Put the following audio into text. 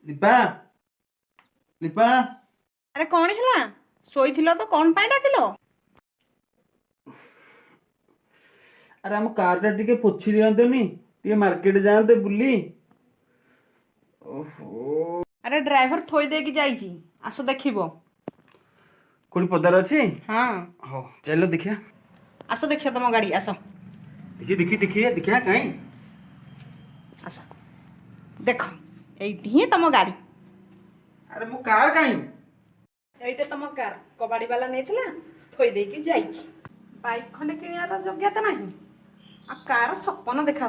लिपा लिपा अरे कौन है शोल तो कौन पाई डाकिल। अरे हम कारटा टिके पोछि दियंतनी टिके मार्केट जाते बुली। ओहो अरे ड्राइवर थोई दे जाइए आस देखिबो। कोड़ी पदार अच्छी। हाँ हो चलो देखिया। आस देखियो तुम गाड़ी आस देखिए देखिए देखिए देखिया कहीं। आस देख ये तुम गाड़ी अरे मो कार कहीं। ये तुम कार कबाड़ी वाला नहीं थोई दे बाइक खंडे किणार योग्यता नहीं आ कार सपन देखा।